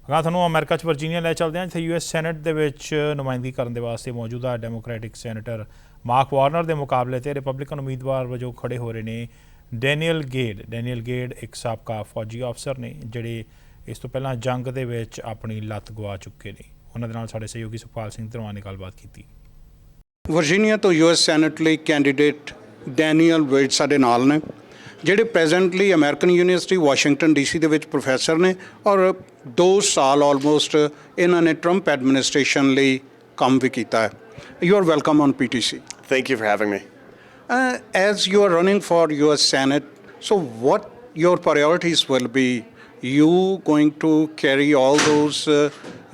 अगर थानू America Virginia लै चलते हैं, जिथे US सैनट दे विच नुमाइंदगी करने दे वास्ते मौजूदा डेमोक्रेटिक सैनेटर मार्क वार्नर के मुकाबले ते रिपब्लिकन उम्मीदवार वजों खड़े हो रहे हैं डैनियल गेड एक साबका फौजी अफसर ने जिहड़े इस तो पहलां जंग दे विच अपनी लत्त गवा चुके ने। उन्हां दे नाल साडे सहयोगी सुखपाल सिंह धरवान ने गलबात की। वर्जीनिया तो US सैनट ਲਈ कैंਡੀडेट डैनियल वेड साडे नाल ने, ਜਿਹੜੇ presently American university Washington DC ਦੇ ਵਿੱਚ ਪ੍ਰੋਫੈਸਰ ਨੇ ਔਰ 2 ਸਾਲ ਆਲਮੋਸਟ ਇਹਨਾਂ ਨੇ ਟਰੰਪ ਐਡਮਿਨਿਸਟ੍ਰੇਸ਼ਨ ਲਈ ਕੰਮ ਵੀ ਕੀਤਾ ਹੈ। You are welcome on PTC। Thank you for having me. As you are running for US Senate, so what your priorities will be? You going to carry all those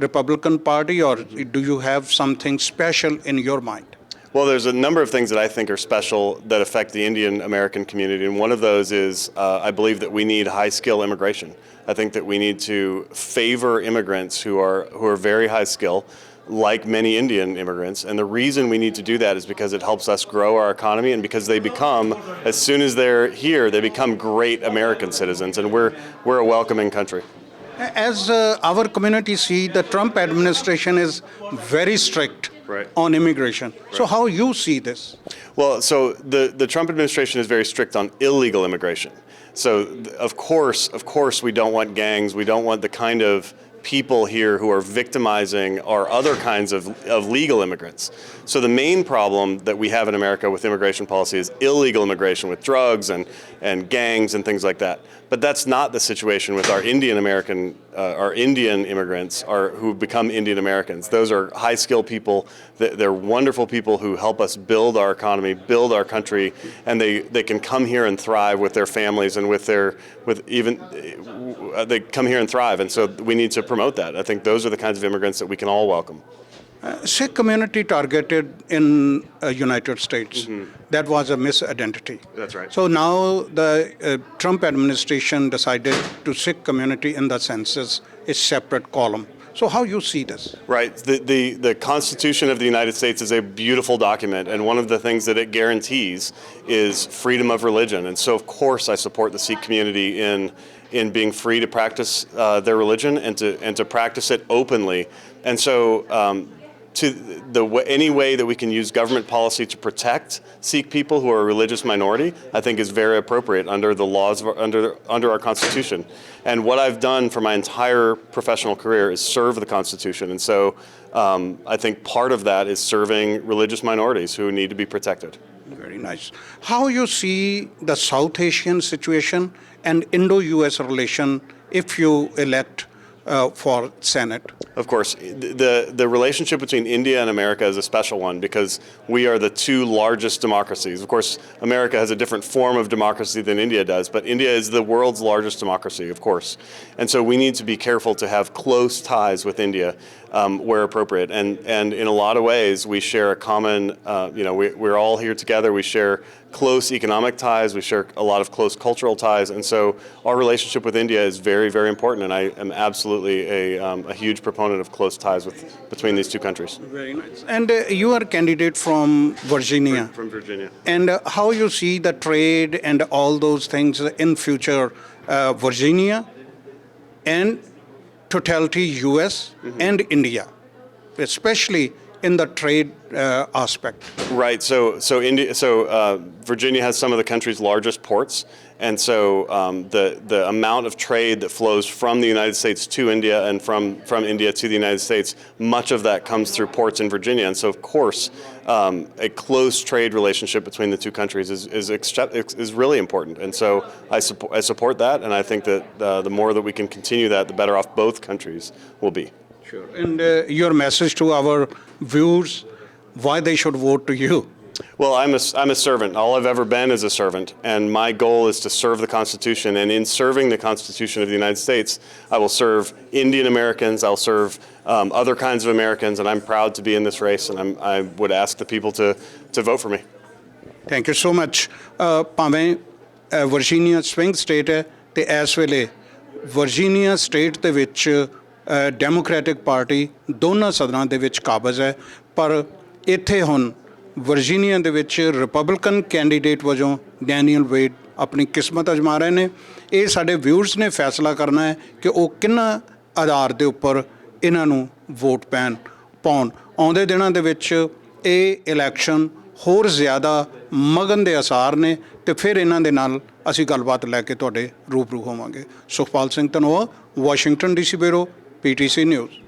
Republican Party, or do you have something special in your mind? Well, there's a number of things that I think are special that affect the Indian American community, and one of those is I believe that we need high-skill immigration. I think that we need to favor immigrants who are very high skill, like many Indian immigrants, and the reason we need to do that is because it helps us grow our economy, and because they become, as soon as they're here, they become great American citizens, and we're a welcoming country. As our community see, the Trump administration is very strict on immigration. So how you see this? Well, so the Trump administration is very strict on illegal immigration. So of course we don't want gangs. We don't want the kind of people here who are victimizing our other kinds of legal immigrants. So the main problem that we have in America with immigration policy is illegal immigration with drugs and gangs and things like that. But that's not the situation with our Indian immigrants who become Indian Americans. Those are high-skilled people. They're wonderful people who help us build our economy, build our country, and they can come here and thrive with their families and they come here and thrive. And so we need to promote that. I think those are the kinds of immigrants that we can all welcome. Sikh community targeted in United States. That was a misidentity. That's right. So now the Trump administration decided to Sikh community in the census is separate column. So how you see this? Right. The Constitution of the United States is a beautiful document, and one of the things that it guarantees is freedom of religion. And so of course I support the Sikh community in being free to practice their religion and to practice it openly. And so any way that we can use government policy to protect Sikh people who are a religious minority, I think is very appropriate under the laws under our Constitution. And what I've done for my entire professional career is serve the Constitution. And so I think part of that is serving religious minorities who need to be protected. Very nice. How you see the South Asian situation and Indo-US relation if you elect for Senate? Of course, the relationship between India and America is a special one because we are the 2 largest democracies. Of course, America has a different form of democracy than India does, but India is the world's largest democracy, of course. And so we need to be careful to have close ties with India where appropriate. And in a lot of ways, we share a common, we're all here together. We share close economic ties. We share a lot of close cultural ties. And so our relationship with India is very, very important. And I am absolutely a huge proponent of close ties between these 2 countries. Very nice. And you are a candidate from Virginia. From Virginia. And how you see the trade and all those things in future, Virginia and totality US and India, especially in the trade aspect. Right. So Virginia has some of the country's largest ports, and so the amount of trade that flows from the United States to India and from India to the United States, much of that comes through ports in Virginia. And so of course, a close trade relationship between the 2 countries is really important. And so I support that, and I think that the more that we can continue that, the better off both countries will be. Sure. And your message to our viewers, why they should vote to you? Well, I'm a servant. All I've ever been is a servant, and my goal is to serve the Constitution. And in serving the Constitution of the United States, I will serve Indian Americans. I'll serve other kinds of Americans, and I'm proud to be in this race. And I would ask the people to vote for me. Thank you so much. ਭਾਵੇਂ Virginia swing state ਹੈ ਤੇ ਇਸ ਵੇਲੇ Virginia state ਦੇ ਵਿੱਚ democratic party ਦੋਨਾਂ ਸਦਨਾਂ ਦੇ ਵਿੱਚ ਕਾਬਜ਼ ਹੈ, ਪਰ ਇੱਥੇ ਹੁਣ ਵਰਜੀਨੀਆ ਦੇ ਵਿੱਚ ਰਿਪਬਲਿਕਨ ਕੈਂਡੀਡੇਟ ਵਜੋਂ ਡੈਨੀਅਲ ਵੇਡ ਆਪਣੀ ਕਿਸਮਤ ਅਜਮਾ ਰਹੇ ਨੇ। ਇਹ ਸਾਡੇ ਵਿਊਅਰਸ ਨੇ ਫੈਸਲਾ ਕਰਨਾ ਹੈ ਕਿ ਉਹ ਕਿਹਨਾਂ ਆਧਾਰ ਦੇ ਉੱਪਰ ਇਹਨਾਂ ਨੂੰ ਵੋਟ ਪਾਉਣ। ਆਉਂਦੇ ਦਿਨਾਂ ਦੇ ਵਿੱਚ ਇਹ ਇਲੈਕਸ਼ਨ ਹੋਰ ਜ਼ਿਆਦਾ ਮਗਨ ਦੇ ਆਸਾਰ ਨੇ ਤੇ ਫਿਰ ਇਹਨਾਂ ਦੇ ਨਾਲ ਅਸੀਂ ਗੱਲਬਾਤ ਲੈ ਕੇ ਤੁਹਾਡੇ ਰੂਬਰੂ ਹੋਵਾਂਗੇ। Sukhpal Singh Dhanoa, Washington DC bureau, PTC news.